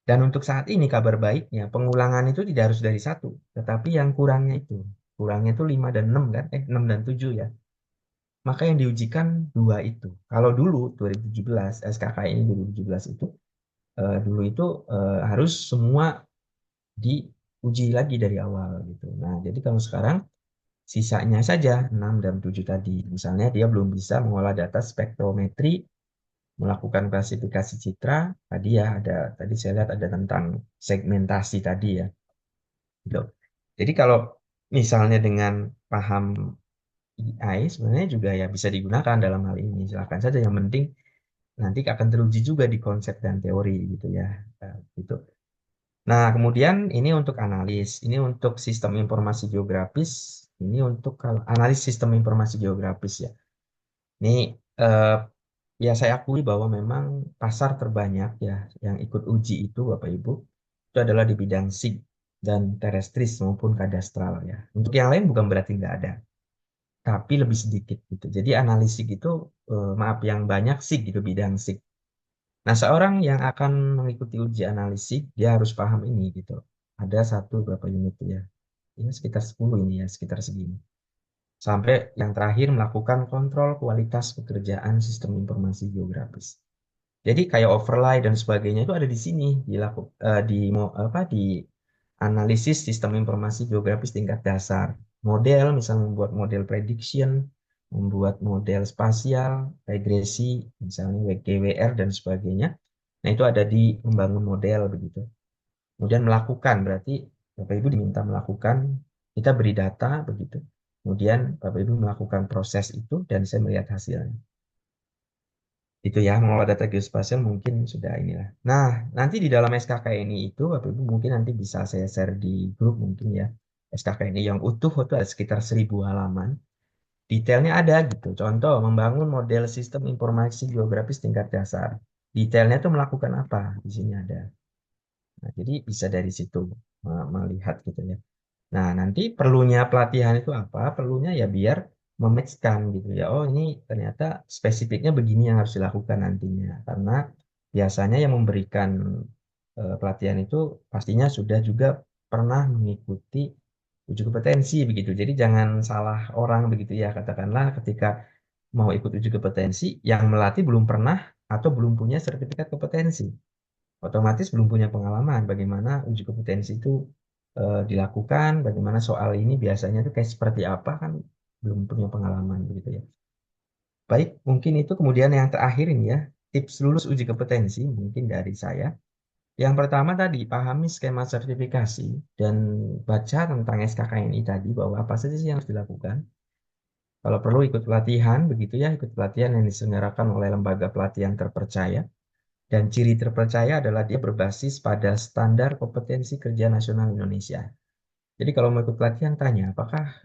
Dan untuk saat ini kabar baiknya, pengulangan itu tidak harus dari 1, tetapi yang kurangnya itu. Kurangnya itu 5 dan 6 kan? 6 dan 7 ya. Maka yang diujikan 2 itu. Kalau dulu 2017, SKK ini 2017 itu dulu itu harus semua diuji lagi dari awal gitu. Nah, jadi kalau sekarang sisanya saja 6 dan 7 tadi. Misalnya dia belum bisa mengolah data spektrometri, melakukan klasifikasi citra, tadi ya ada tadi saya lihat ada tentang segmentasi tadi ya. Gitu. Jadi kalau misalnya dengan paham AI sebenarnya juga ya bisa digunakan dalam hal ini. Silakan saja yang penting nanti akan teruji juga di konsep dan teori gitu ya. Gitu. Nah, kemudian ini untuk analis, ini untuk sistem informasi geografis, ini untuk analis sistem informasi geografis ya. Ini eh, ya saya akui bahwa memang pasar terbanyak ya yang ikut uji itu Bapak Ibu itu adalah di bidang SIG dan terestris maupun kadastral ya. Untuk yang lain bukan berarti nggak ada, tapi lebih sedikit gitu. Jadi analisis itu maaf yang banyak SIG gitu bidang SIG. Nah, seorang yang akan mengikuti uji analisis, dia harus paham ini gitu. Ada satu berapa unit ya. Ini sekitar 10 ini ya, sekitar segini. Sampai yang terakhir melakukan kontrol kualitas pekerjaan sistem informasi geografis. Jadi kayak overlay dan sebagainya itu ada di sini di analisis sistem informasi geografis tingkat dasar. Model, misalnya membuat model prediction, membuat model spasial, regresi, misalnya GWR dan sebagainya. Nah, itu ada di membangun model begitu. Kemudian melakukan, berarti Bapak Ibu diminta melakukan, kita beri data begitu. Kemudian Bapak Ibu melakukan proses itu dan saya melihat hasilnya. Itu ya, mengolah data geospasial mungkin sudah inilah. Nah, nanti di dalam SKKNI itu, Bapak Ibu mungkin nanti bisa saya share di grup mungkin ya. SKKNI yang utuh itu ada sekitar 1.000 halaman. Detailnya ada gitu. Contoh, membangun model sistem informasi geografis tingkat dasar. Detailnya itu melakukan apa? Di sini ada. Nah, jadi bisa dari situ melihat gitu ya. Nah, nanti perlunya pelatihan itu apa? Perlunya ya biar mematchkan gitu ya. Oh, ini ternyata spesifiknya begini yang harus dilakukan nantinya. Karena biasanya yang memberikan pelatihan itu pastinya sudah juga pernah mengikuti uji kompetensi begitu. Jadi jangan salah orang begitu ya. Katakanlah ketika mau ikut uji kompetensi, yang melatih belum pernah atau belum punya sertifikat kompetensi. Otomatis belum punya pengalaman bagaimana uji kompetensi itu dilakukan, bagaimana soal ini biasanya itu kayak seperti apa kan belum punya pengalaman begitu ya. Baik, mungkin itu kemudian yang terakhir ini ya, tips lulus uji kompetensi mungkin dari saya. Yang pertama tadi, pahami skema sertifikasi dan baca tentang SKKNI tadi bahwa apa saja sih yang harus dilakukan. Kalau perlu ikut pelatihan, begitu ya, ikut pelatihan yang diselenggarakan oleh lembaga pelatihan terpercaya. Dan ciri terpercaya adalah dia berbasis pada standar kompetensi kerja nasional Indonesia. Jadi kalau mau ikut pelatihan, tanya apakah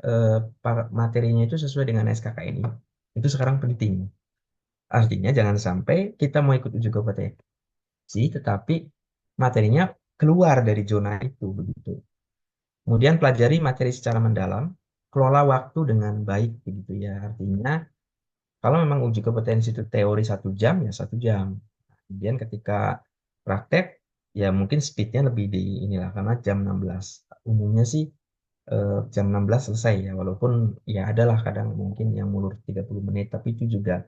materinya itu sesuai dengan SKKNI. Itu sekarang penting. Artinya jangan sampai kita mau ikut uji kompetensi, tetapi materinya keluar dari zona itu begitu. Kemudian pelajari materi secara mendalam, kelola waktu dengan baik begitu ya. Artinya kalau memang uji kompetensi itu teori 1 jam ya 1 jam. Kemudian ketika praktek ya mungkin speednya lebih di inilah karena jam 16. Umumnya sih jam 16 selesai ya walaupun ya adalah kadang mungkin yang mulur 30 menit tapi itu juga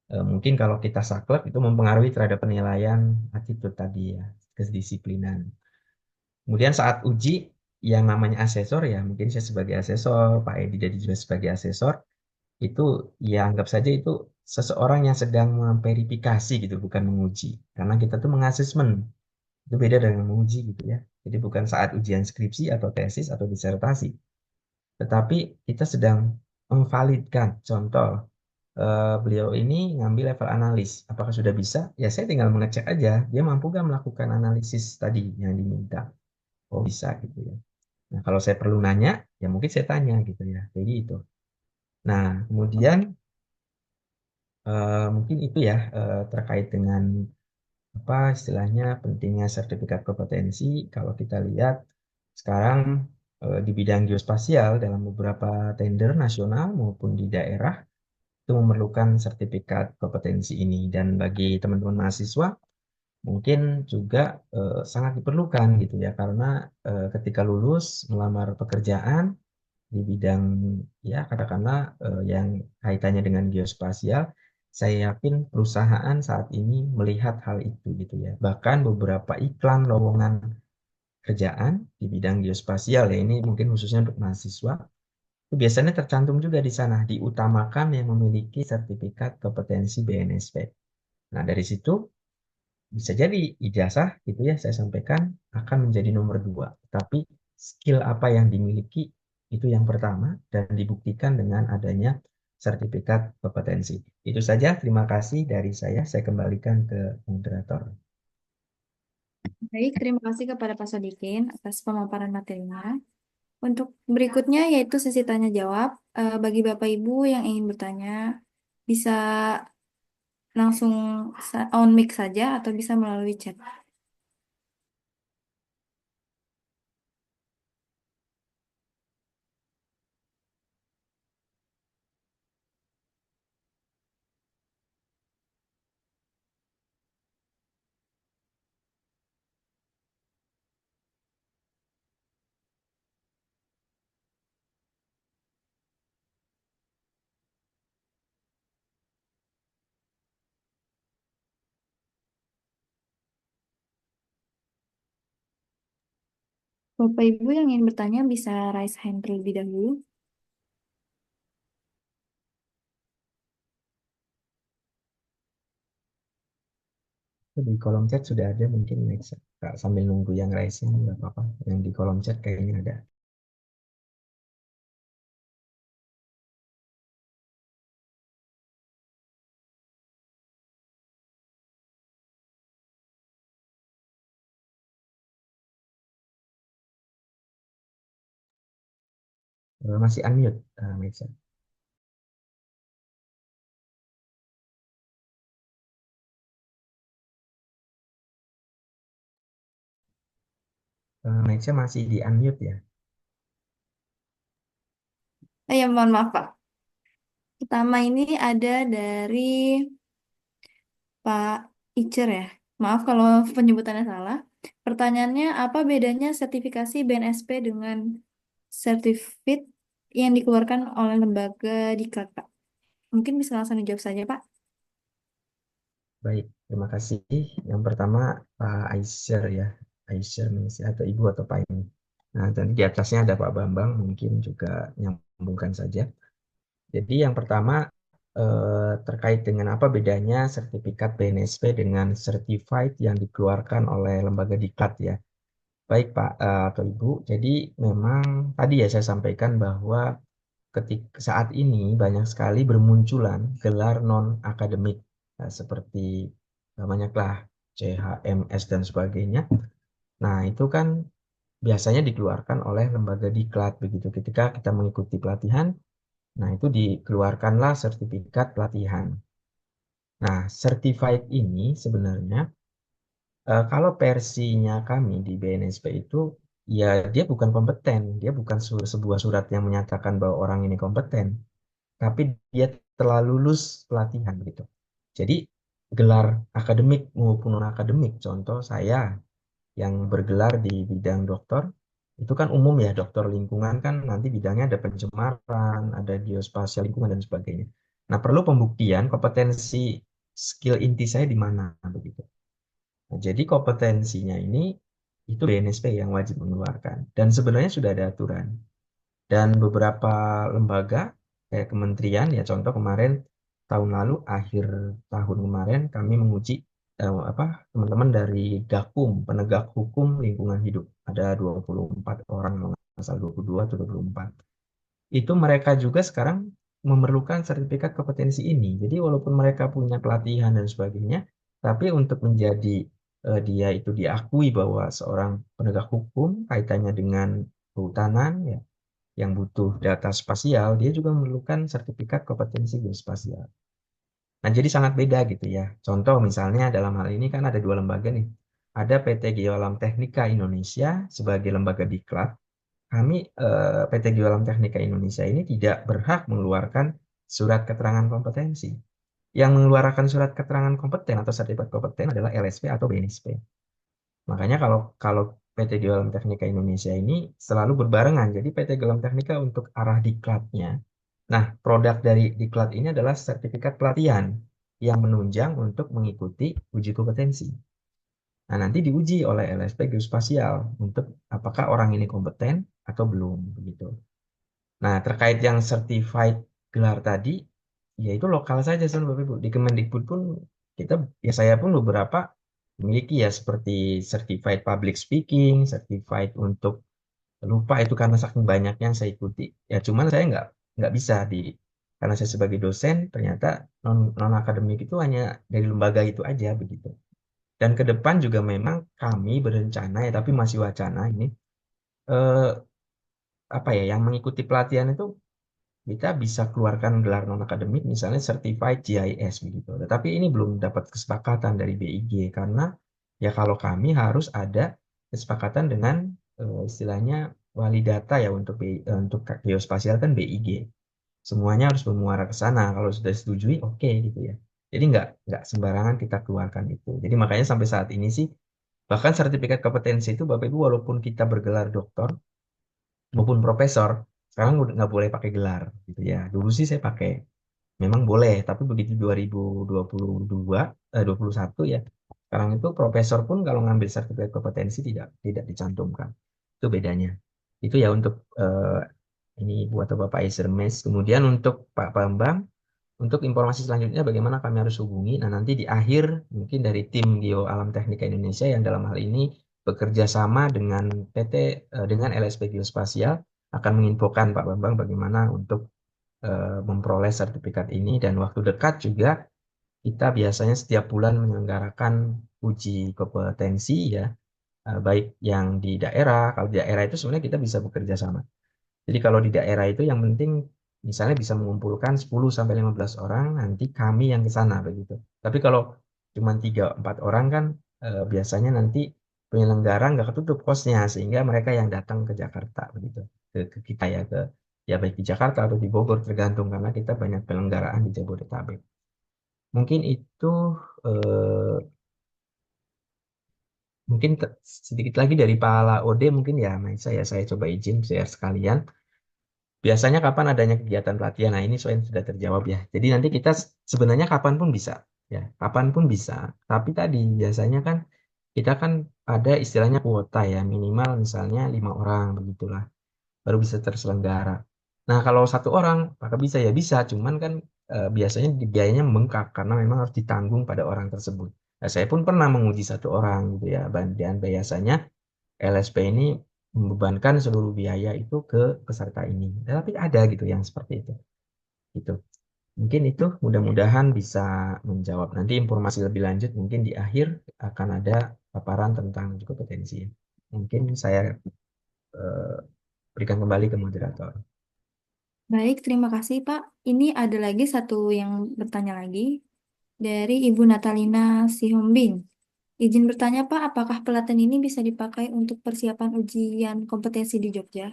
mungkin kalau kita saklek itu mempengaruhi terhadap penilaian attitude tadi ya, kedisiplinan. Kemudian saat uji yang namanya asesor ya, mungkin saya sebagai asesor, Pak Edi jadi juga sebagai asesor, itu ya anggap saja itu seseorang yang sedang memverifikasi gitu, bukan menguji. Karena kita tuh mengasesmen, itu beda dengan menguji gitu ya. Jadi bukan saat ujian skripsi atau tesis atau disertasi, tetapi kita sedang memvalidkan. Contoh, beliau ini ngambil level analis. Apakah sudah bisa? Ya saya tinggal mengecek aja, dia mampu gak melakukan analisis tadi yang diminta. Oh bisa gitu ya. Nah kalau saya perlu nanya, ya mungkin saya tanya gitu ya. Jadi itu. Nah kemudian mungkin itu ya terkait dengan apa istilahnya pentingnya sertifikat kompetensi. Kalau kita lihat sekarang di bidang geospasial dalam beberapa tender nasional maupun di daerah itu memerlukan sertifikat kompetensi ini dan bagi teman-teman mahasiswa mungkin juga sangat diperlukan gitu ya karena ketika lulus melamar pekerjaan di bidang ya katakanlah yang kaitannya dengan geospasial, saya yakin perusahaan saat ini melihat hal itu gitu ya. Bahkan beberapa iklan lowongan kerjaan di bidang geospasial ya ini mungkin khususnya untuk mahasiswa itu biasanya tercantum juga di sana diutamakan yang memiliki sertifikat kompetensi BNSP. Nah, dari situ bisa jadi ijazah gitu ya saya sampaikan akan menjadi nomor dua. Tapi skill apa yang dimiliki itu yang pertama dan dibuktikan dengan adanya sertifikat kompetensi. Itu saja, terima kasih dari saya. Saya kembalikan ke moderator. Baik, terima kasih kepada Pak Sodikin atas pemaparan materinya. Untuk berikutnya yaitu sesi tanya jawab. Bagi Bapak Ibu yang ingin bertanya, bisa langsung on mic saja atau bisa melalui chat. Bapak Ibu yang ingin bertanya bisa raise hand terlebih dahulu. Di kolom chat sudah ada mungkin next. Sambil nunggu yang raise-nya nggak apa-apa. Yang di kolom chat kayaknya ada. Masih unmute, Maisa. Maisa masih di unmute ya. Ya, mohon maaf Pak. Pertama ini ada dari Pak Icer ya. Maaf kalau penyebutannya salah. Pertanyaannya, apa bedanya sertifikasi BNSP dengan sertifikat yang dikeluarkan oleh lembaga diklat, Pak? Mungkin bisa langsung dijawab saja, Pak. Baik, terima kasih. Yang pertama Pak Aisyah ya, Aisyah Ningsih atau Ibu atau Pak ini. Nah, dan di atasnya ada Pak Bambang, mungkin juga nyambungkan saja. Jadi yang pertama terkait dengan apa bedanya sertifikat BNSP dengan certified yang dikeluarkan oleh lembaga diklat ya. Baik Pak atau Ibu, jadi memang tadi ya saya sampaikan bahwa ketika saat ini banyak sekali bermunculan gelar non akademik seperti banyaklah CHMS dan sebagainya. Nah, itu kan biasanya dikeluarkan oleh lembaga diklat begitu. Ketika kita mengikuti pelatihan, nah itu dikeluarkanlah sertifikat pelatihan. Nah, certified ini sebenarnya kalau versinya kami di BNSP itu ya dia bukan kompeten, dia bukan sebuah surat yang menyatakan bahwa orang ini kompeten, tapi dia telah lulus pelatihan gitu. Jadi gelar akademik maupun non akademik, contoh saya yang bergelar di bidang dokter, itu kan umum ya, dokter lingkungan kan nanti bidangnya ada pencemaran, ada geospasial lingkungan dan sebagainya. Nah, perlu pembuktian kompetensi skill inti saya di mana begitu. Nah, jadi kompetensinya ini itu BNSP yang wajib mengeluarkan dan sebenarnya sudah ada aturan. Dan beberapa lembaga kayak kementerian ya contoh kemarin tahun lalu akhir tahun kemarin kami menguji teman-teman dari Gakum penegak hukum lingkungan hidup ada 24 orang kalau nggak salah 22 atau 24 itu mereka juga sekarang memerlukan sertifikat kompetensi ini. Jadi walaupun mereka punya pelatihan dan sebagainya, tapi untuk menjadi dia itu diakui bahwa seorang penegak hukum kaitannya dengan kehutanan ya yang butuh data spasial, dia juga memerlukan sertifikat kompetensi geospasial. Nah, jadi sangat beda gitu ya. Contoh misalnya dalam hal ini kan ada dua lembaga nih. Ada PT Geoalam Teknika Indonesia sebagai lembaga diklat. Kami PT Geoalam Teknika Indonesia ini tidak berhak mengeluarkan surat keterangan kompetensi. Yang mengeluarkan surat keterangan kompeten atau sertifikat kompeten adalah LSP atau BNSP. Makanya kalau kalau PT Geolam Teknika Indonesia ini selalu berbarengan. Jadi PT Geolam Teknika untuk arah diklatnya. Nah, produk dari diklat ini adalah sertifikat pelatihan yang menunjang untuk mengikuti uji kompetensi. Nah, nanti diuji oleh LSP Geospasial untuk apakah orang ini kompeten atau belum begitu. Nah, terkait yang certified gelar tadi, ya itu lokal saja sebenarnya Bapak Ibu. Di Kemendikbud pun kita, ya saya pun beberapa memiliki ya seperti certified public speaking, certified untuk lupa itu karena saking banyaknya yang saya ikuti. Ya cuman saya nggak bisa karena saya sebagai dosen ternyata non akademik itu hanya dari lembaga itu aja begitu. Dan ke depan juga memang kami berencana ya tapi masih wacana ini eh, apa ya yang mengikuti pelatihan itu kita bisa keluarkan gelar non akademik misalnya certified GIS begitu. Tetapi ini belum dapat kesepakatan dari BIG karena ya kalau kami harus ada kesepakatan dengan istilahnya wali data ya untuk geospasial kan BIG. Semuanya harus bermuara ke sana. Kalau sudah setujui oke gitu ya. Jadi nggak sembarangan kita keluarkan itu. Jadi makanya sampai saat ini sih bahkan sertifikat kompetensi itu Bapak Ibu walaupun kita bergelar doktor maupun profesor sekarang udah nggak boleh pakai gelar gitu ya. Dulu sih saya pakai, memang boleh, tapi begitu 2022, 21 ya, sekarang itu profesor pun kalau ngambil sertifikat kompetensi tidak tidak dicantumkan. Itu bedanya. Itu ya untuk ini buat Bapak Isermes. Kemudian untuk Pak Bambang, untuk informasi selanjutnya bagaimana kami harus hubungi. Nah, nanti di akhir mungkin dari tim Geo Alam Teknika Indonesia yang dalam hal ini bekerja sama dengan PT dengan LSP Geospasial akan menginfokan Pak Bambang bagaimana untuk memperoleh sertifikat ini dan waktu dekat juga kita biasanya setiap bulan menyelenggarakan uji kompetensi ya baik yang di daerah. Kalau di daerah itu sebenarnya kita bisa bekerja sama. Jadi kalau di daerah itu yang penting misalnya bisa mengumpulkan 10 sampai 15 orang, nanti kami yang ke sana begitu. Tapi kalau cuma 3 4 orang kan biasanya nanti penyelenggara nggak ketutup kosnya sehingga mereka yang datang ke Jakarta begitu. Ke kita ya ya baik di Jakarta atau di Bogor tergantung karena kita banyak penyelenggaraan di Jabodetabek. Mungkin itu eh, mungkin sedikit lagi dari Pak Laode mungkin ya, Maisa ya saya coba izin share sekalian. Biasanya kapan adanya kegiatan pelatihan? Nah, ini soal sudah terjawab ya. Jadi nanti kita sebenarnya kapan pun bisa, ya, kapan pun bisa. Tapi tadi biasanya kan kita kan ada istilahnya kuota ya, minimal misalnya 5 orang begitulah, baru bisa terselenggara. Nah, kalau 1 orang, maka bisa ya bisa, cuman kan biasanya biayanya membengkak karena memang harus ditanggung pada orang tersebut. Nah, saya pun pernah menguji 1 orang gitu ya, dan biasanya LSP ini membebankan seluruh biaya itu ke peserta ini. Tapi ada gitu yang seperti itu. Gitu. Mungkin itu mudah-mudahan bisa menjawab. Nanti informasi lebih lanjut mungkin di akhir akan ada paparan tentang kompetensi. Mungkin saya eh, berikan kembali ke moderator. Baik, terima kasih Pak. Ini ada lagi satu yang bertanya lagi dari Ibu Natalina Sihombing. Izin bertanya Pak, apakah pelatihan ini bisa dipakai untuk persiapan ujian kompetensi di Jogja?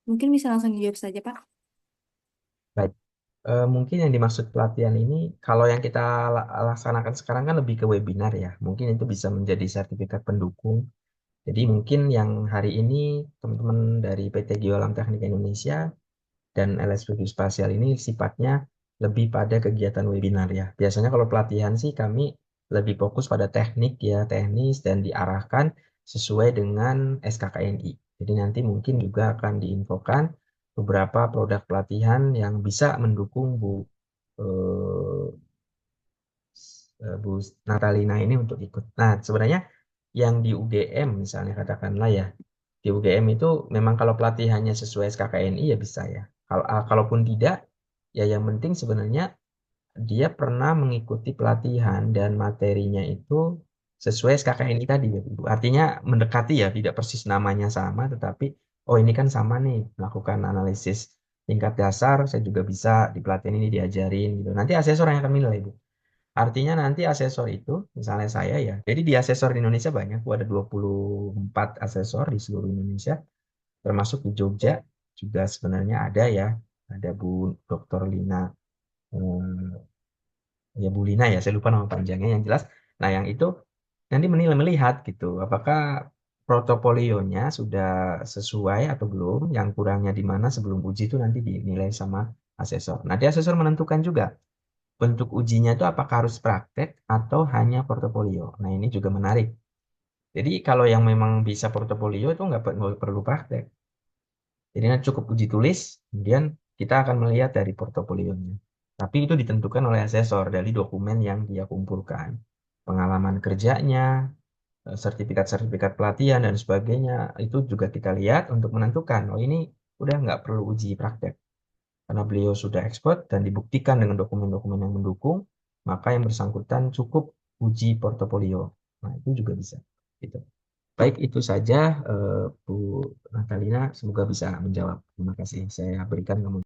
Mungkin bisa langsung dijawab saja Pak. Baik. Mungkin yang dimaksud pelatihan ini, kalau yang kita laksanakan sekarang kan lebih ke webinar ya. Mungkin itu bisa menjadi sertifikat pendukung. Jadi mungkin yang hari ini teman-teman dari PT Geolam Teknik Indonesia dan LSP Spasial ini sifatnya lebih pada kegiatan webinar ya. Biasanya kalau pelatihan sih kami lebih fokus pada teknik ya, teknis dan diarahkan sesuai dengan SKKNI. Jadi nanti mungkin juga akan diinfokan beberapa produk pelatihan yang bisa mendukung eh, Bu Natalina ini untuk ikut. Nah, sebenarnya yang di UGM misalnya katakanlah ya, di UGM itu memang kalau pelatihannya sesuai SKKNI ya bisa ya. Kalaupun tidak, ya yang penting sebenarnya dia pernah mengikuti pelatihan dan materinya itu sesuai SKKNI tadi ya, Ibu. Artinya mendekati ya, tidak persis namanya sama, tetapi oh ini kan sama nih, melakukan analisis tingkat dasar, saya juga bisa di pelatihan ini diajarin gitu. Nanti asesor yang akan menilai, Bu. Artinya nanti asesor itu, misalnya saya ya, jadi di asesor di Indonesia banyak, ada 24 asesor di seluruh Indonesia, termasuk di Jogja juga sebenarnya ada ya, ada Bu Dr. Lina, ya Bu Lina ya, saya lupa nama panjangnya yang jelas. Nah yang itu nanti melihat gitu, apakah portofolionya sudah sesuai atau belum, yang kurangnya di mana sebelum uji itu nanti dinilai sama asesor. Nanti asesor menentukan juga bentuk ujinya itu apakah harus praktek atau hanya portofolio. Nah, ini juga menarik. Jadi kalau yang memang bisa portofolio itu nggak perlu praktek. Jadi nanti cukup uji tulis, kemudian kita akan melihat dari portofolionya. Tapi itu ditentukan oleh asesor dari dokumen yang dia kumpulkan. Pengalaman kerjanya, sertifikat-sertifikat pelatihan, dan sebagainya. Itu juga kita lihat untuk menentukan, oh ini udah nggak perlu uji praktek. Karena beliau sudah ekspert dan dibuktikan dengan dokumen-dokumen yang mendukung, maka yang bersangkutan cukup uji portofolio. Nah, itu juga bisa. Gitu. Baik, itu saja Bu Natalina. Semoga bisa menjawab. Terima kasih. Saya berikan